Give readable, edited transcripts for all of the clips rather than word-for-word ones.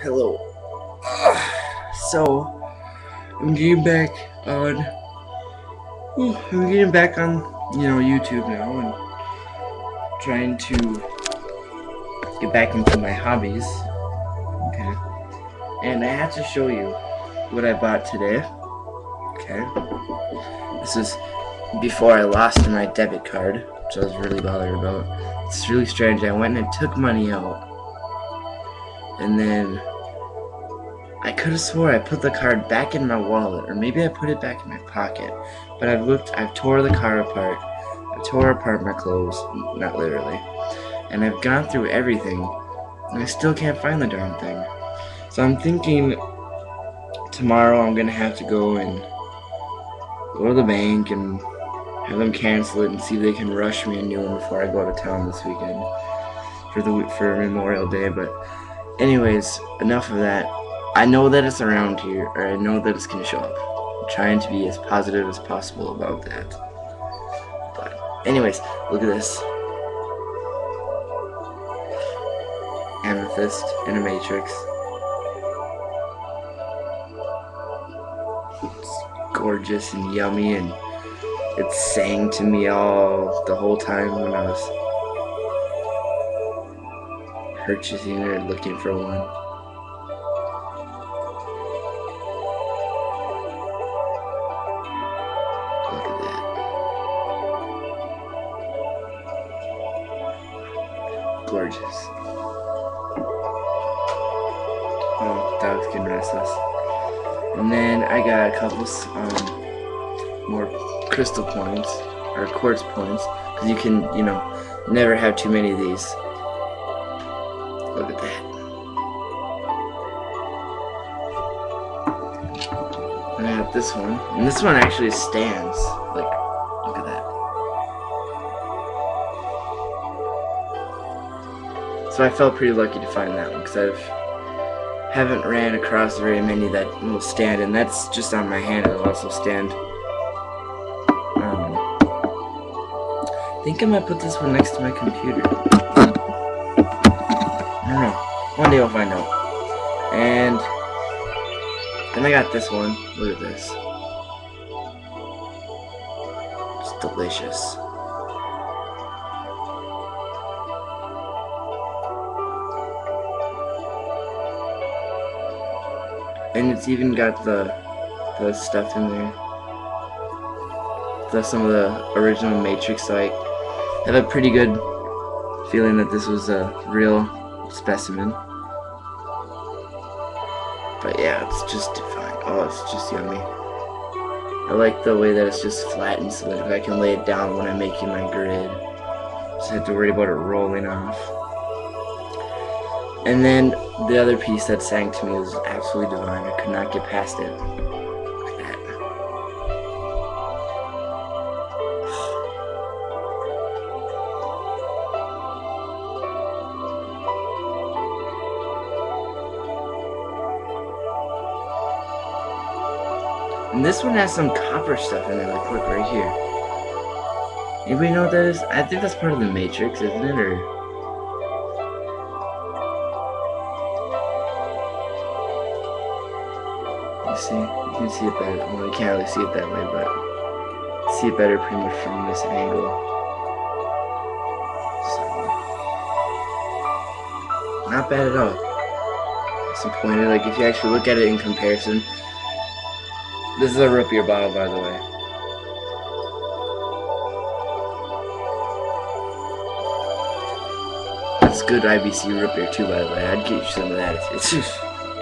Hello. So I'm getting back on. I'm getting back on, YouTube now and trying to get back into my hobbies. Okay. And I have to show you what I bought today. Okay. This is before I lost my debit card, which I was really bothered about. It's really strange. I went and took money out, and then I could have swore I put the card back in my wallet, or maybe I put it back in my pocket. But I've tore the card apart. I tore apart my clothes, not literally. And I've gone through everything, and I still can't find the darn thing. So I'm thinking tomorrow I'm gonna have to go to the bank and have them cancel it and see if they can rush me a new one before I go out of town this weekend for Memorial Day. But anyways, enough of that. I know that it's around here, or I know that it's gonna show up. I'm trying to be as positive as possible about that. But anyways, look at this. Amethyst in a matrix. It's gorgeous and yummy, and it sang to me the whole time when I was purchasing it or looking for one. Look at that. Gorgeous. Oh, dog's getting restless. And then I got a couple more crystal points, or quartz points, because you can, never have too many of these. Look at that. And I got this one, and this one actually stands. Like, look at that. So I felt pretty lucky to find that one, because haven't ran across very many that will stand, and that's just on my hand. It'll also stand. I think I might put this one next to my computer. I don't know. One day I'll find out. And then I got this one. Look at this. It's delicious. And it's even got the stuff in there. Some of the original Matrix. So I have a pretty good feeling that this was a real specimen. But yeah, it's just divine. Oh, it's just yummy. I like the way that it's just flat and solid. I can lay it down when I'm making my grid. Just have to worry about it rolling off. And then the other piece that sang to me was absolutely divine. I could not get past it. Look at that. And this one has some copper stuff in it. Like, look right here. Anybody know what that is? I think that's part of the Matrix, isn't it? Or you can see it better. Well, you can't really see it that way, but you see it better pretty much from this angle. So, not bad at all. Disappointed. Like, if you actually look at it in comparison, this is a root beer bottle, by the way. It's good IBC root beer too, by the way. I'd get you some of that. It's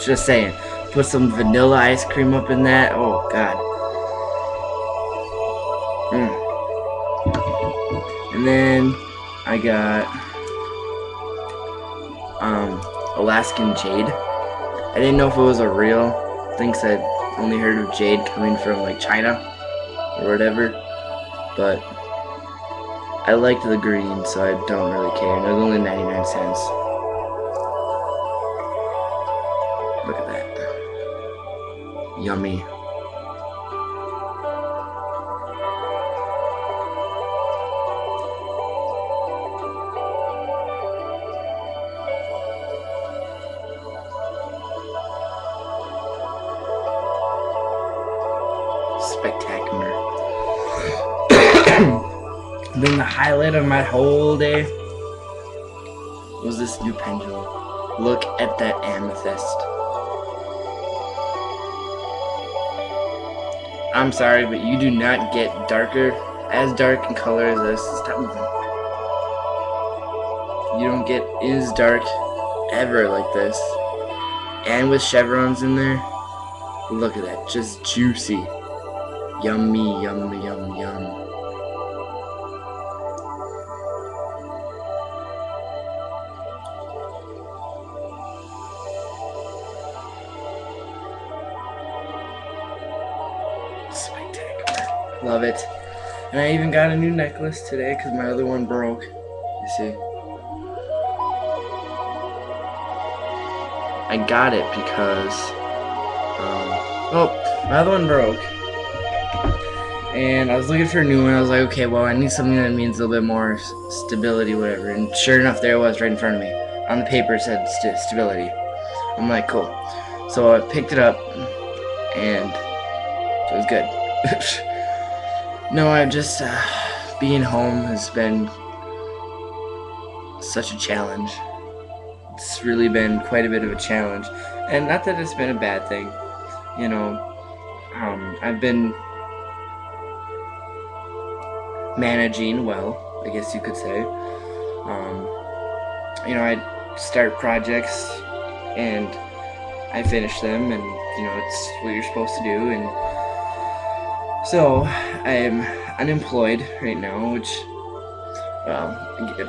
just saying. Put some vanilla ice cream up in that. Oh god. And then I got Alaskan jade. I didn't know if it was a real thing, because I'd only heard of jade coming from like China or whatever. But I liked the green, so I don't really care. And it was only 99 cents. Look at that. Yummy. highlight of my whole day was this new pendulum. Look at that amethyst. I'm sorry, but you do not get as dark in color as this. Stop moving. You don't get as dark ever like this. And with chevrons in there, look at that, just juicy. Yummy, yum, yum, yum. Spectacular. Love it. And I even got a new necklace today because my other one broke. You see? I got it because my other one broke, and I was looking for a new one. I was like, okay, well, I need something that means a little bit more stability, whatever. And sure enough, there it was right in front of me. On the paper it said stability. I'm like, cool. So I picked it up, and it was good. No, I've just being home has been such a challenge. It's really been quite a bit of a challenge, and not that it's been a bad thing. You know, I've been managing well, I guess you could say. I start projects and I finish them, and it's what you're supposed to do. And so I'm unemployed right now, which,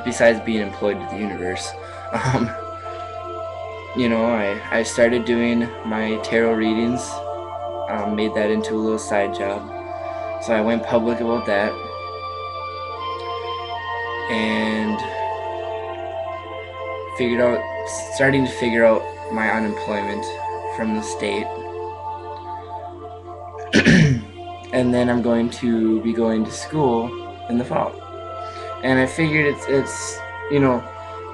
besides being employed to the universe, I started doing my tarot readings, made that into a little side job. So I went public about that, and starting to figure out my unemployment from the state. And then I'm going to be going to school in the fall. And I figured it's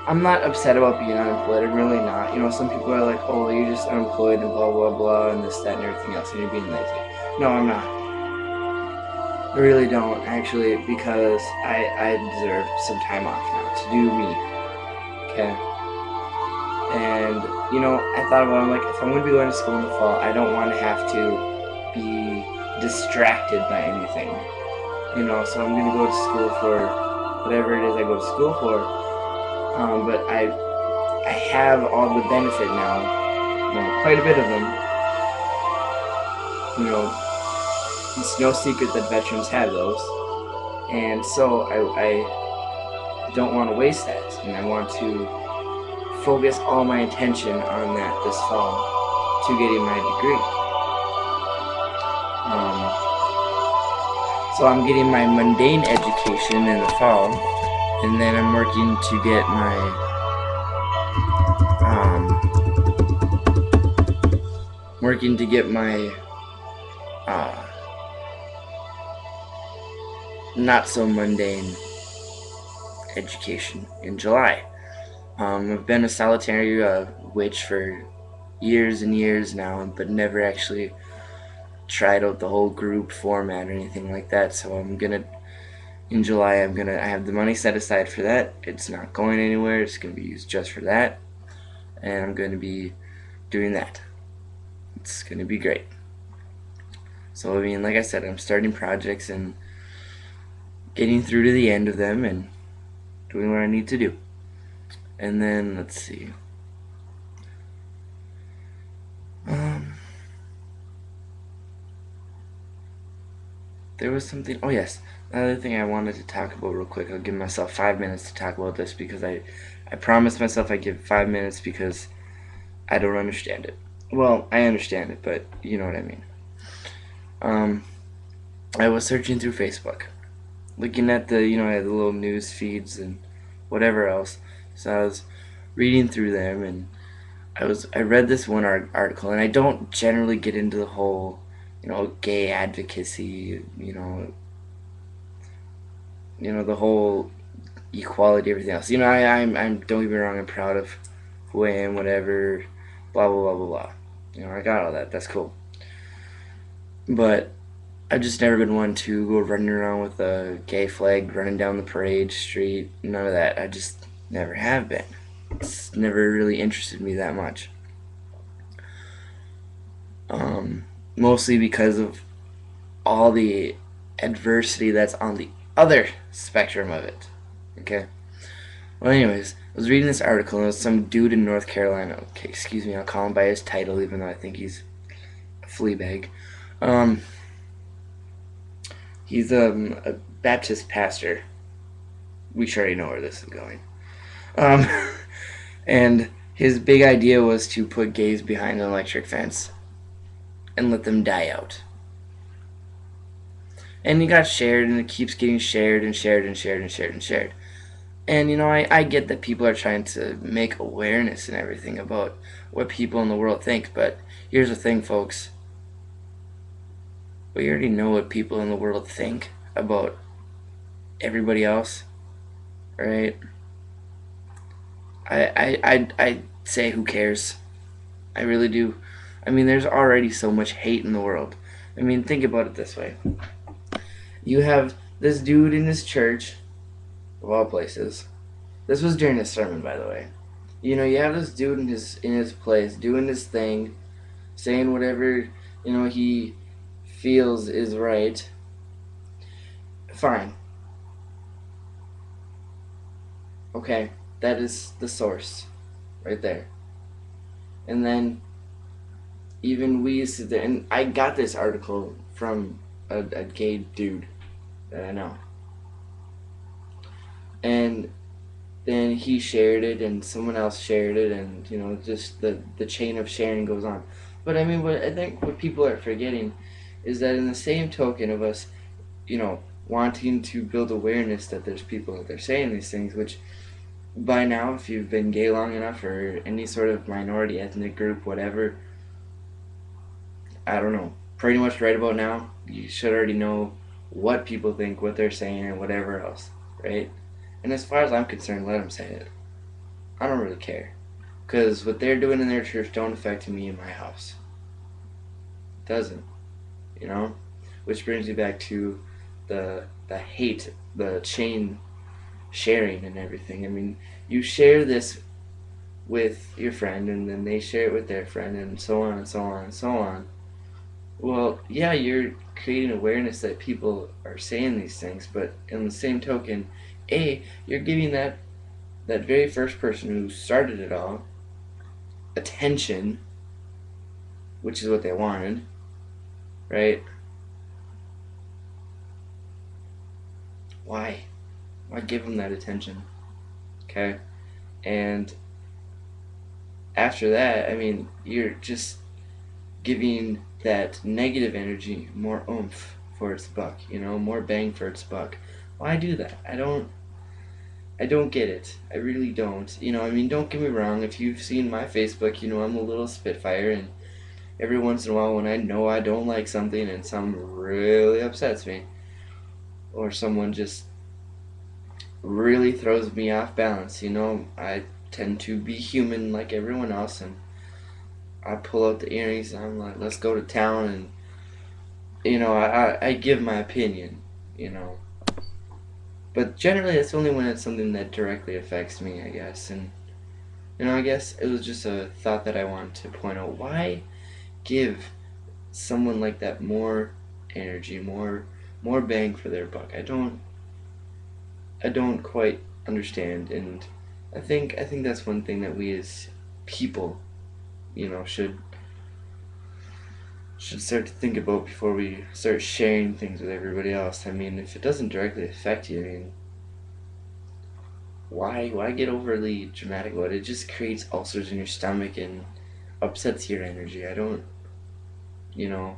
I'm not upset about being unemployed. I'm really not. Some people are like, oh, you're just unemployed and blah, blah, blah, and this, that, and everything else, and you're being lazy. No, I'm not. I really don't, actually, because I deserve some time off now to do me. Okay? And, I thought about it, I'm like, if I'm going to be going to school in the fall, I don't want to have to be distracted by anything. So I'm going to go to school for whatever it is I go to school for. But I have all the benefit now, quite a bit of them. It's no secret that veterans have those, and so I don't want to waste that, and I want to focus all my attention on that this fall to getting my degree. So I'm getting my mundane education in the fall, and then I'm working to get my not so mundane education in July. I've been a solitary witch for years and years now, but never actually tried out the whole group format or anything like that. So in July, I have the money set aside for that. It's not going anywhere. It's going to be used just for that, and I'm going to be doing that. It's going to be great. So like I said, I'm starting projects and getting through to the end of them and doing what I need to do. And then let's see. There was something. Oh yes, another thing I wanted to talk about real quick. I'll give myself 5 minutes to talk about this because I promised myself I'd give 5 minutes because I don't understand it. Well, I understand it, but you know what I mean. I was searching through Facebook, looking at the the little news feeds and whatever else. So I was reading through them, and I read this one article, and I don't generally get into the whole gay advocacy, the whole equality, everything else. I'm don't get me wrong, I'm proud of who I am, whatever, blah blah blah blah blah. I got all that. That's cool. But I've just never been one to go running around with a gay flag running down the parade street. None of that. I just never have been. It's never really interested me that much. Um, Mostly because of all the adversity that's on the other spectrum of it. Okay. Well, anyways, I was reading this article and it was some dude in North Carolina. Okay, excuse me, I'll call him by his title, even though I think he's a flea bag. Um, he's a Baptist pastor. We sure already know where this is going. Um, and his big idea was to put gays behind an electric fence and let them die out. And he got shared, and it keeps getting shared and shared and shared and shared and shared. And I get that people are trying to make awareness and everything about what people in the world think, but here's the thing, folks. We already know what people in the world think about everybody else, right? I say who cares? I really do. I mean, there's already so much hate in the world. I mean, think about it this way. You have this dude in this church, of all places. This was during his sermon, by the way. You have this dude in his place doing this thing, saying whatever he feels is right. Fine. Okay, that is the source, right there. And then even we sit there, and I got this article from a gay dude that I know, and then he shared it, and someone else shared it, and just the chain of sharing goes on. But I mean, what I think what people are forgetting is that in the same token of us, wanting to build awareness that there's people that they're saying these things, which by now, if you've been gay long enough or any sort of minority ethnic group, whatever, I don't know, pretty much right about now, you should already know what people think, what they're saying, and whatever else, right? And as far as I'm concerned, let them say it. I don't really care. Because what they're doing in their church don't affect me in my house. It doesn't, you know? Which brings me back to the hate, the chain sharing and everything. I mean, you share this with your friend, and then they share it with their friend, and so on and so on and so on. Well, yeah, you're creating awareness that people are saying these things, but in the same token, you're giving that very first person who started it all attention, which is what they wanted, right? Why? Why give them that attention? Okay? And after that, I mean, you're just giving that negative energy more oomph for its buck, more bang for its buck. Why do that? I don't get it. I really don't. I mean, don't get me wrong. If you've seen my Facebook, I'm a little spitfire, and every once in a while when I know I don't like something and something really upsets me, or someone just really throws me off balance, I tend to be human like everyone else, and I pull out the earrings and I'm like, let's go to town, and I give my opinion, you know. But generally, it's only when it's something that directly affects me, I guess. And I guess it was just a thought that I wanted to point out. Why give someone like that more energy, more bang for their buck? I don't quite understand, and I think that's one thing that we as people, should start to think about before we start sharing things with everybody else. I mean, if it doesn't directly affect you, I mean, why get overly dramatic about it? It just creates ulcers in your stomach and upsets your energy. I don't, you know,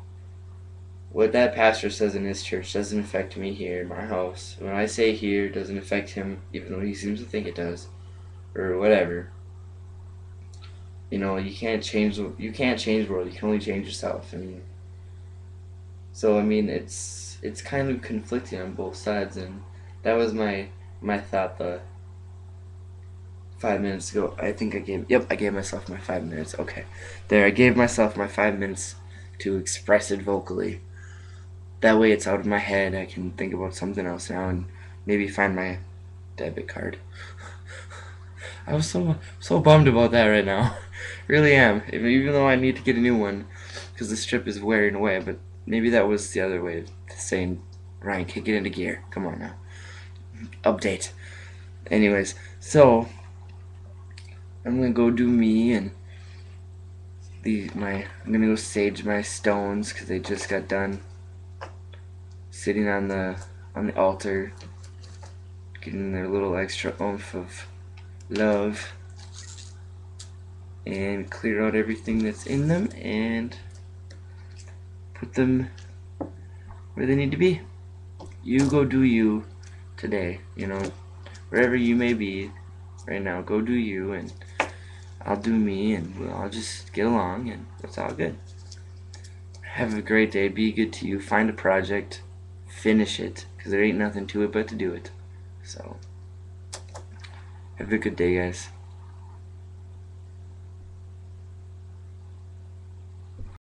what that pastor says in his church doesn't affect me here in my house. When I say here, it doesn't affect him, even though he seems to think it does, or whatever. You can't change the world. You can only change yourself. And so I mean, it's kind of conflicting on both sides, and that was my thought the 5 minutes ago. I gave myself my 5 minutes. Okay, there, I gave myself my 5 minutes to express it vocally. That way it's out of my head. I can think about something else now and maybe find my debit card. I was so bummed about that right now. Really am. Even though I need to get a new one because the strip is wearing away. But maybe that was the other way of saying, Ryan, kick it into gear. Come on now. Update. Anyways, so I'm gonna go do me and I'm gonna go sage my stones because they just got done sitting on the altar, getting their little extra oomph of love, and clear out everything that's in them and put them where they need to be. You go do you today, wherever you may be right now. Go do you, and I'll do me, and we'll all just get along, and it's all good. Have a great day. Be good to you. Find a project, finish it, because there ain't nothing to it but to do it. So have a good day, guys.